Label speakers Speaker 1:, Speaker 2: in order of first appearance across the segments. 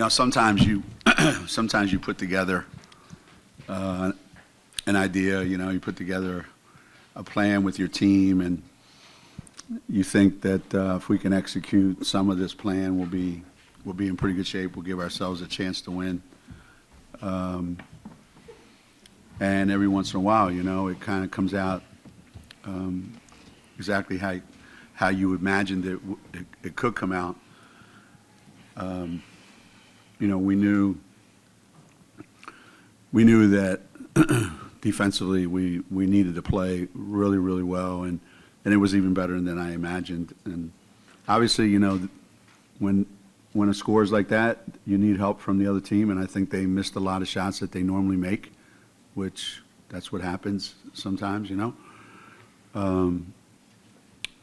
Speaker 1: Sometimes you sometimes you put together an idea. You put together a plan with your team, and you think that if we can execute some of this plan, we'll be in pretty good shape. We'll give ourselves a chance to win. And every once in a while, it kind of comes out exactly how you imagined it could come out. We knew that defensively we needed to play really, really well, and it was even better than I imagined. And obviously, when a score is like that, you need help from the other team, and I think they missed a lot of shots that they normally make, which that's what happens sometimes,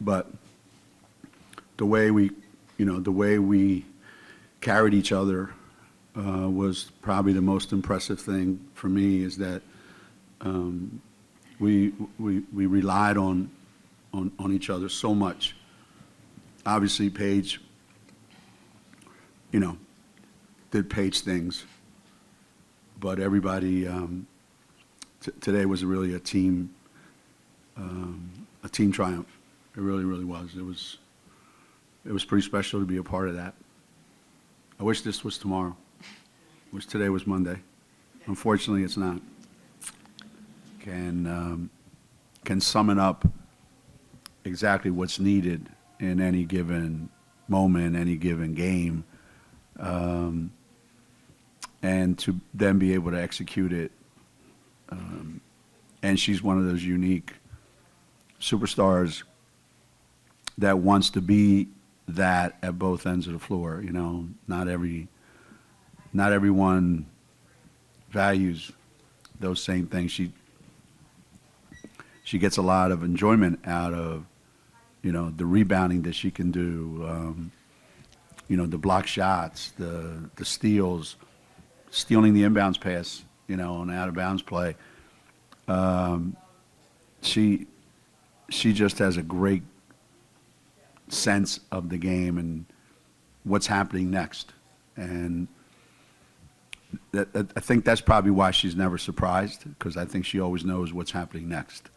Speaker 1: But the way we carried each other was probably the most impressive thing for me. Is that we relied on each other so much. Obviously, Paige, did Paige things, but everybody today was really a team triumph. It really, really was. It was pretty special to be a part of that. I wish this was tomorrow. I wish today was Monday. Unfortunately, it's not. Can sum up exactly what's needed in any given moment, any given game, and to then be able to execute it. And she's one of those unique superstars that wants to be that at both ends of the floor. Not everyone values those same things. She gets a lot of enjoyment out of the rebounding that she can do, the block shots, the steals, stealing the inbounds pass, on out of bounds play. She just has a great sense of the game and what's happening next. And I think that's probably why she's never surprised, because I think she always knows what's happening next.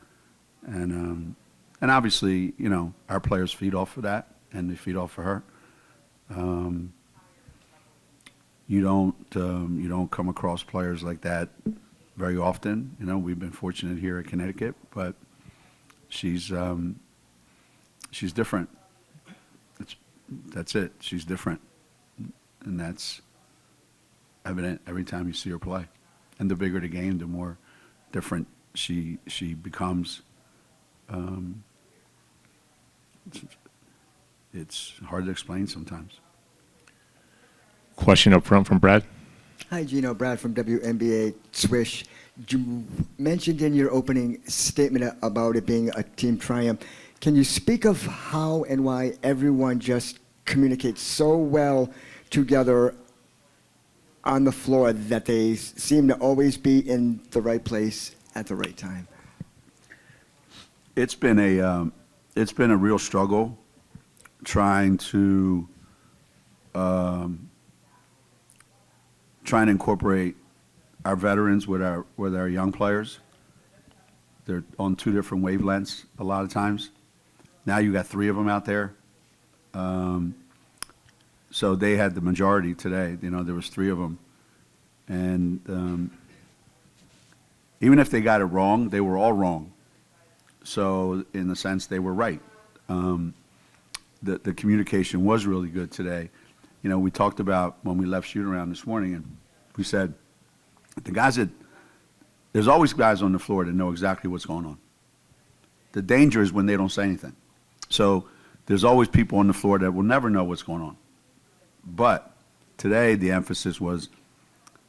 Speaker 1: And obviously, our players feed off of that, and they feed off of her. You don't come across players like that very often. We've been fortunate here at Connecticut, but she's different. That's it. She's different, and that's evident every time you see her play. And the bigger the game, the more different she becomes. It's hard to explain sometimes.
Speaker 2: Question up front from Brad.
Speaker 3: Hi, Geno. Brad from WNBA Swish. You mentioned in your opening statement about it being a team triumph. Can you speak of how and why everyone just communicates so well together on the floor that they seem to always be in the right place at the right time?
Speaker 1: It's been a real struggle trying to incorporate our veterans with our young players. They're on two different wavelengths a lot of times. Now you got three of them out there. So they had the majority today. There was three of them. And even if they got it wrong, they were all wrong. So in a sense, they were right. The communication was really good today. We talked about when we left shoot-around this morning, and we said, there's always guys on the floor that know exactly what's going on. The danger is when they don't say anything. So there's always people on the floor that will never know what's going on. But today the emphasis was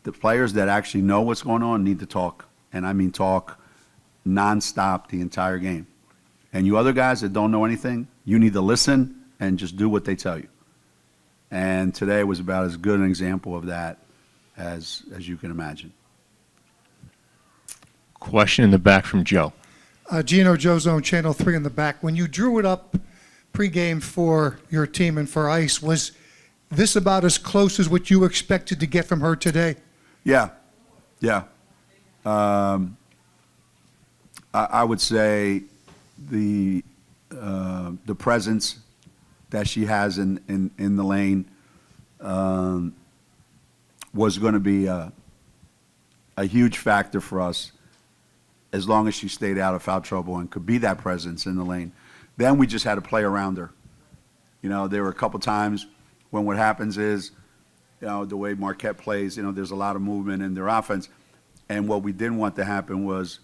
Speaker 1: the players that actually know what's going on need to talk. And I mean talk nonstop the entire game. And you other guys that don't know anything, you need to listen and just do what they tell you. And today was about as good an example of that as you can imagine.
Speaker 2: Question in the back from Joe.
Speaker 4: Geno, Joe Zone, Channel 3 in the back. When you drew it up pregame for your team and for ICE, was this about as close as what you expected to get from her today?
Speaker 1: Yeah, yeah. I would say the presence that she has in the lane was going to be a huge factor for us as long as she stayed out of foul trouble and could be that presence in the lane. Then we just had to play around her. You know, there were a couple times when what happens is, you know, the way Marquette plays, you know, there's a lot of movement in their offense. And what we didn't want to happen was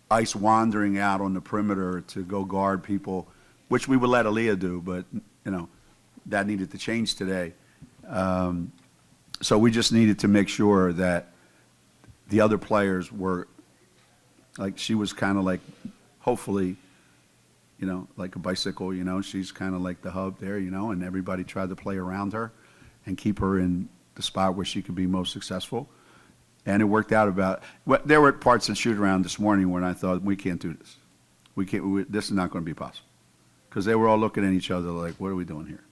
Speaker 1: ice wandering out on the perimeter to go guard people, which we would let Aaliyah do, but, you know, that needed to change today. So we just needed to make sure that the other players were, like, she was kind of like, hopefully, you know, like a bicycle, you know, she's kind of like the hub there, you know, and everybody tried to play around her and keep her in the spot where she could be most successful. And it worked out there were parts of shoot around this morning when I thought, we can't do this. This is not going to be possible. Because they were all looking at each other like, what are we doing here?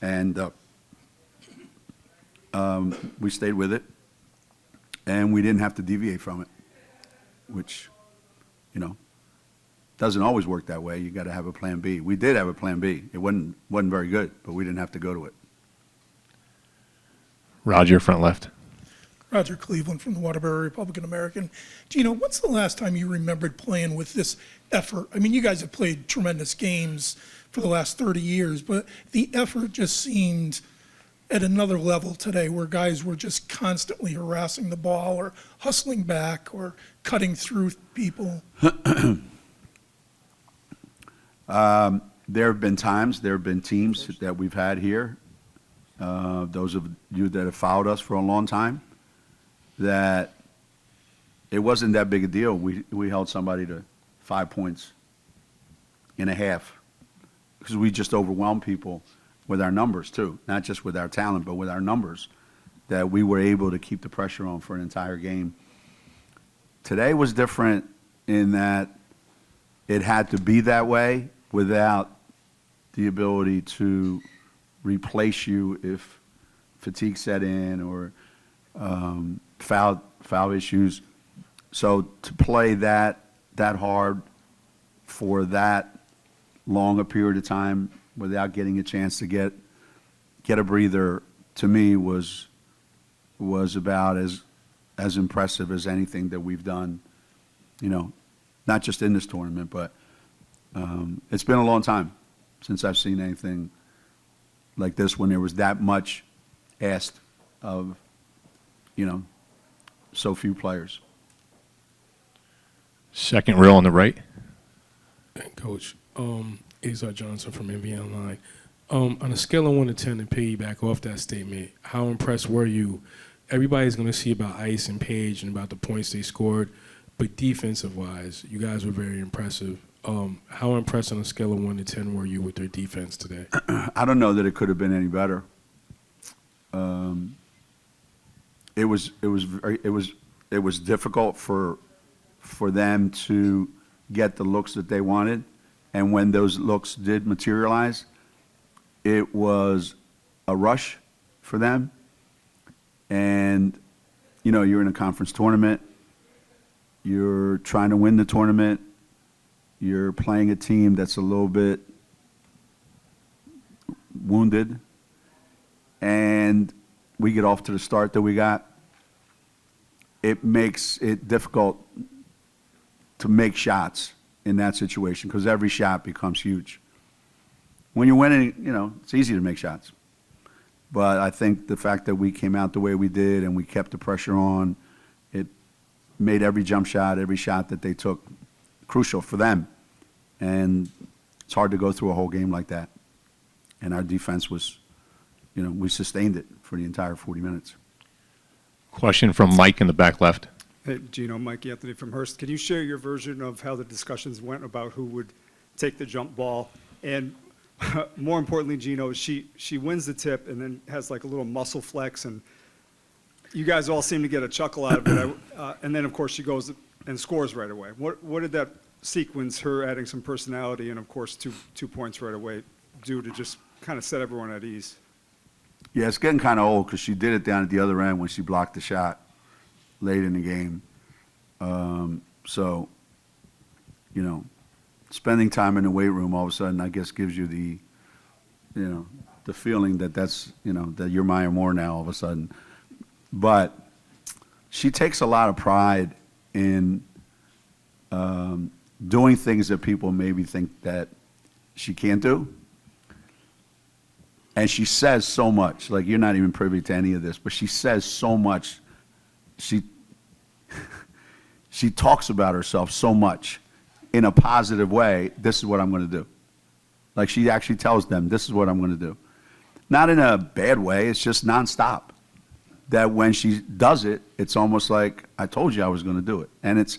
Speaker 1: And we stayed with it. And we didn't have to deviate from it, which, you know, doesn't always work that way. You got to have a plan B. We did have a plan B. It wasn't very good, but we didn't have to go to it.
Speaker 2: Roger, front left.
Speaker 5: Roger Cleveland from the Waterbury Republican American. Geno, when's the last time you remembered playing with this effort? I mean, you guys have played tremendous games for the last 30 years, but the effort just seemed at another level today where guys were just constantly harassing the ball or hustling back or cutting through people.
Speaker 1: There have been times, there have been teams that we've had here, those of you that have followed us for a long time, that it wasn't that big a deal. We held somebody to 5 points in a half because we just overwhelmed people with our numbers too, not just with our talent, but with our numbers, that we were able to keep the pressure on for an entire game. Today was different in that it had to be that way without the ability to replace you if fatigue set in or foul issues. So to play that hard for that long a period of time without getting a chance to get a breather, to me was about as impressive as anything that we've done, you know, not just in this tournament, but it's been a long time since I've seen anything like this when there was that much asked of, you know, so few players.
Speaker 2: Second row on the right.
Speaker 6: Coach, Azar Johnson from NBA Online. On a scale of 1 to 10 to piggyback off that statement, how impressed were you? Everybody's going to see about Ice and Page and about the points they scored, but defensive-wise, you guys were very impressive. How impressed on a scale of 1 to 10 were you with their defense today?
Speaker 1: I don't know that it could have been any better. It was difficult for them to get the looks that they wanted, and when those looks did materialize, it was a rush for them. And you know, you're in a conference tournament, you're trying to win the tournament, you're playing a team that's a little bit wounded, and we get off to the start that we got. It makes it difficult to make shots in that situation because every shot becomes huge. When you're winning, you know, it's easy to make shots. But I think the fact that we came out the way we did and we kept the pressure on, it made every jump shot, every shot that they took crucial for them. And it's hard to go through a whole game like that. And our defense was, you know, we sustained it for the entire 40 minutes.
Speaker 2: Question from Mike in the back left.
Speaker 7: Hey, Geno, Mike Anthony from Hearst. Can you share your version of how the discussions went about who would take the jump ball? And more importantly, Geno, she wins the tip and then has like a little muscle flex, and you guys all seem to get a chuckle out of it. And then, of course, she goes and scores right away. What did that sequence, her adding some personality and, of course, two points right away, do to just kind of set everyone at ease?
Speaker 1: Yeah, it's getting kind of old because she did it down at the other end when she blocked the shot late in the game. So, you know, spending time in the weight room all of a sudden, I guess, gives you the, you know, the feeling that that's, you know, that you're Maya Moore now all of a sudden. But she takes a lot of pride in doing things that people maybe think that she can't do. And she says so much, like you're not even privy to any of this, but she says so much. She talks about herself so much in a positive way. This is what I'm going to do. Like she actually tells them, this is what I'm going to do. Not in a bad way. It's just nonstop. That when she does it, it's almost like I told you I was going to do it. And it's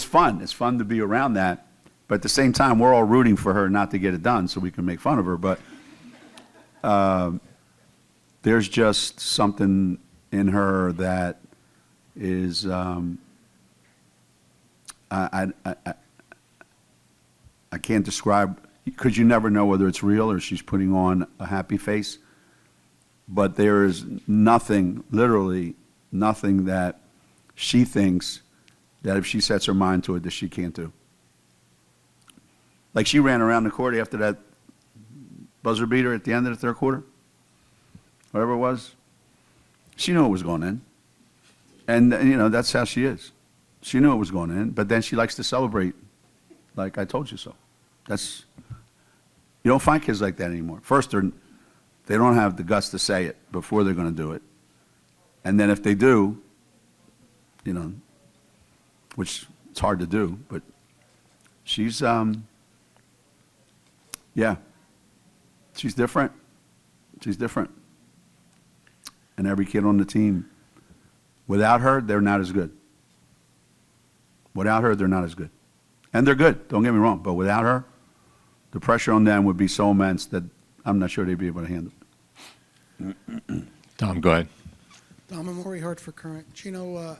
Speaker 1: fun. It's fun to be around that. But at the same time, we're all rooting for her not to get it done so we can make fun of her. But there's just something in her that is I can't describe, because you never know whether it's real or she's putting on a happy face. But there is nothing, literally nothing, that she thinks that if she sets her mind to it that she can't do. Like she ran around the court after that buzzer beater at the end of the third quarter, whatever it was. She knew it was going in. And, you know, that's how she is. She knew it was going in, but then she likes to celebrate like I told you so. That's, you don't find kids like that anymore. First, they don't have the guts to say it before they're going to do it. And then if they do, you know, which it's hard to do, but she's, yeah, she's different. She's different. And every kid on the team, without her, they're not as good. Without her, they're not as good. And they're good, don't get me wrong, but without her, the pressure on them would be so immense that I'm not sure they'd be able to handle it.
Speaker 2: Tom, go ahead.
Speaker 8: Dom Amori, Hartford Current. Geno,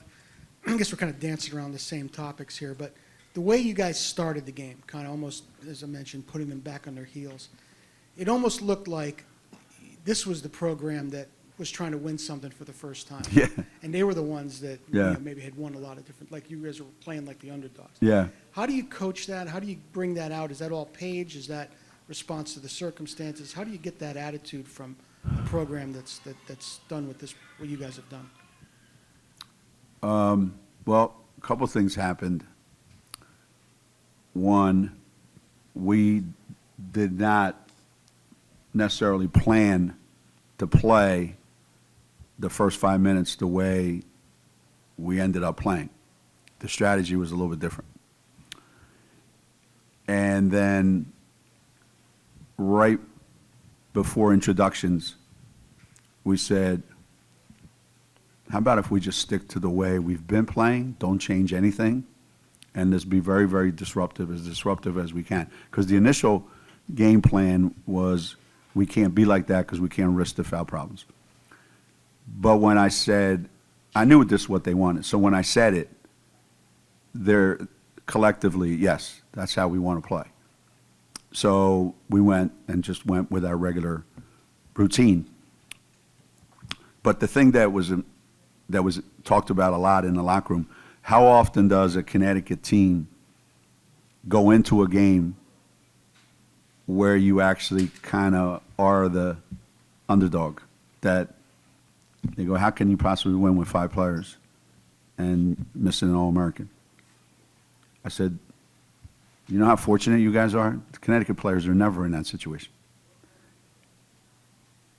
Speaker 8: I guess we're kind of dancing around the same topics here, but the way you guys started the game, kind of almost, as I mentioned, putting them back on their heels, it almost looked like this was the program that was trying to win something for the first time.
Speaker 1: Yeah.
Speaker 8: And they were the ones that
Speaker 1: Yeah.
Speaker 8: you know, maybe had won a lot of different, like you guys were playing like the underdogs.
Speaker 1: Yeah.
Speaker 8: How do you coach that? How do you bring that out? Is that all Paige? Is that response to the circumstances? How do you get that attitude from a program that's done with this, what you guys have done?
Speaker 1: Well, a couple things happened. One, we did not necessarily plan to play the first 5 minutes the way we ended up playing. The strategy was a little bit different. And then right before introductions, we said, how about if we just stick to the way we've been playing, don't change anything, and just be very, very disruptive as we can. Because the initial game plan was we can't be like that because we can't risk the foul problems. But when I said, I knew this is what they wanted. So when I said it, they're collectively, yes, that's how we want to play. So we went with our regular routine. But the thing that was talked about a lot in the locker room, how often does a Connecticut team go into a game where you actually kind of are the underdog? That they go, how can you possibly win with 5 players and missing an All-American? I said, you know how fortunate you guys are? The Connecticut players are never in that situation.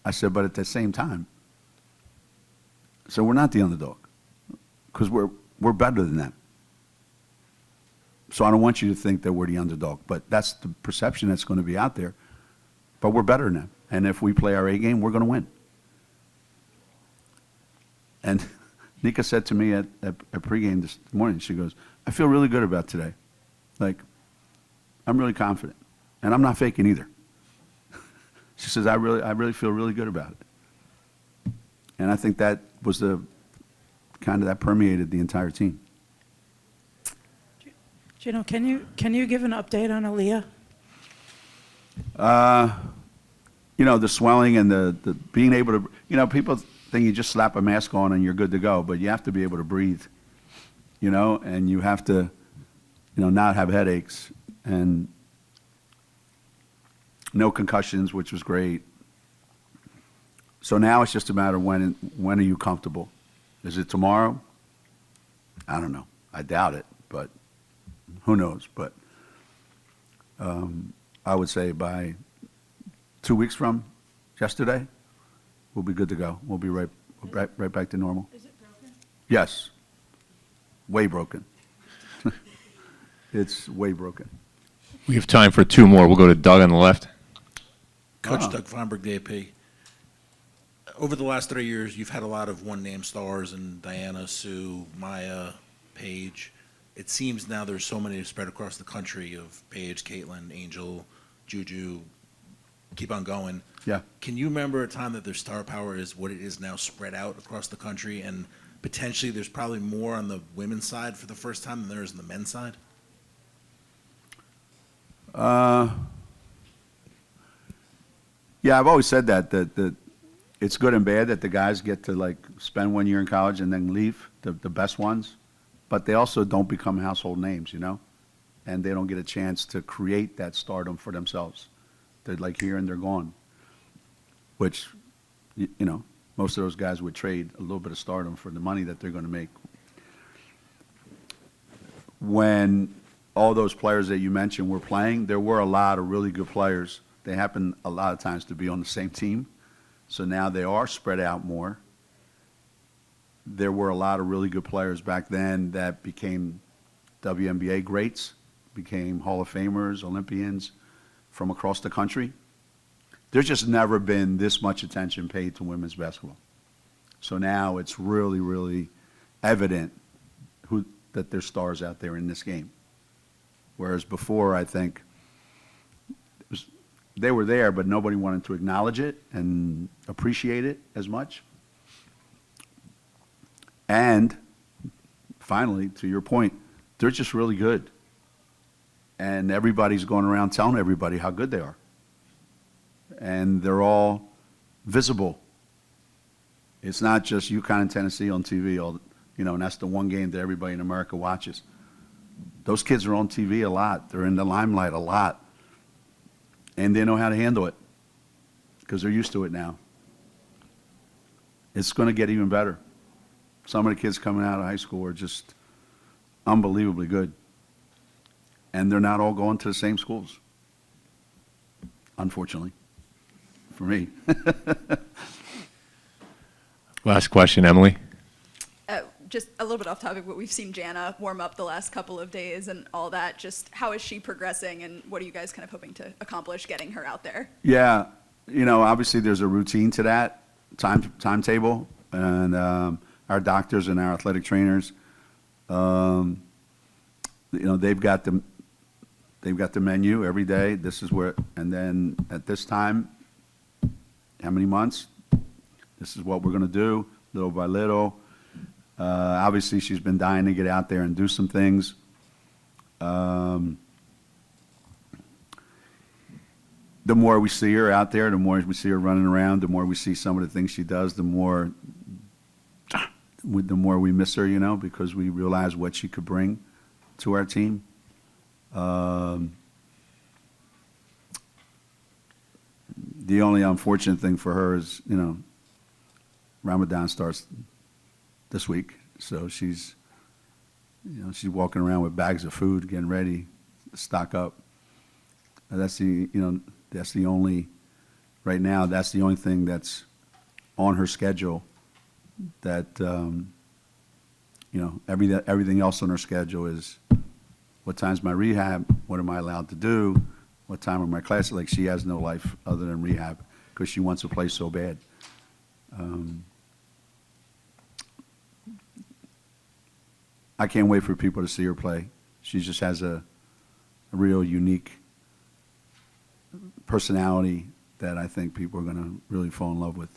Speaker 1: I said, but at the same time, so we're not the underdog because we're better than them. So I don't want you to think that we're the underdog, but that's the perception that's going to be out there. But we're better than them. And if we play our A game, we're going to win. And Nika said to me at pregame this morning, she goes, I feel really good about today. Like, I'm really confident. And I'm not faking either. She says, I really feel really good about it. And I think that was that permeated the entire team.
Speaker 9: Geno, can you give an update on Aaliyah?
Speaker 1: you know, the swelling and the being able to, you know, people think you just slap a mask on and you're good to go, but you have to be able to breathe, you know, and you have to, you know, not have headaches and no concussions, which was great. So now it's just a matter of when are you comfortable? Is it tomorrow? I don't know. I doubt it, but who knows? But I would say by 2 weeks from yesterday, we'll be good to go. We'll be right back to normal.
Speaker 9: Is it broken?
Speaker 1: Yes. Way broken. It's way broken.
Speaker 2: We have time for two more. We'll go to Doug on the left.
Speaker 10: Coach
Speaker 1: Ah.
Speaker 10: Doug Feinberg, DAP. Over the last 3 years, you've had a lot of one-name stars in Diana, Sue, Maya, Paige. It seems now there's so many spread across the country of Paige, Caitlin, Angel, Juju, keep on going.
Speaker 1: Yeah.
Speaker 10: Can you remember a time that their star power is what it is now spread out across the country, and potentially there's probably more on the women's side for the first time than there is on the men's side?
Speaker 1: Yeah, I've always said that it's good and bad that the guys get to like spend 1 year in college and then leave, the best ones, but they also don't become household names, you know, and they don't get a chance to create that stardom for themselves. They're like here and they're gone, which, you know, most of those guys would trade a little bit of stardom for the money that they're going to make. When all those players that you mentioned were playing, there were a lot of really good players. They happen a lot of times to be on the same team. So now they are spread out more. There were a lot of really good players back then that became WNBA greats, became Hall of Famers, Olympians from across the country. There's just never been this much attention paid to women's basketball. So now it's really, really evident that there's stars out there in this game. Whereas before, I think they were there, but nobody wanted to acknowledge it and appreciate it as much. And finally, to your point, they're just really good. And everybody's going around telling everybody how good they are. And they're all visible. It's not just UConn and Tennessee on TV, you know, and that's the one game that everybody in America watches. Those kids are on TV a lot. They're in the limelight a lot. And they know how to handle it because they're used to it now. It's going to get even better. Some of the kids coming out of high school are just unbelievably good. And they're not all going to the same schools, unfortunately, for me.
Speaker 2: Last question, Emily.
Speaker 9: Just a little bit off topic, but we've seen Jana warm up the last couple of days and all that. Just how is she progressing, and what are you guys kind of hoping to accomplish getting her out there?
Speaker 1: Yeah, you know, obviously there's a routine to that timetable, and our doctors and our athletic trainers, you know, they've got the menu every day. This is where, and then at this time, how many months? This is what we're going to do, little by little. Obviously, she's been dying to get out there and do some things. The more we see her out there, the more we see her running around, the more we see some of the things she does, the more we miss her, you know, because we realize what she could bring to our team. The only unfortunate thing for her is, you know, Ramadan starts this week, so she's, you know, she's walking around with bags of food, getting ready to stock up. And that's the, you know, that's the only, right now, that's the only thing that's on her schedule that, you know, everything else on her schedule is what time's my rehab, what am I allowed to do, what time are my classes. Like, she has no life other than rehab because she wants to play so bad. I can't wait for people to see her play. She just has a real unique personality that I think people are going to really fall in love with.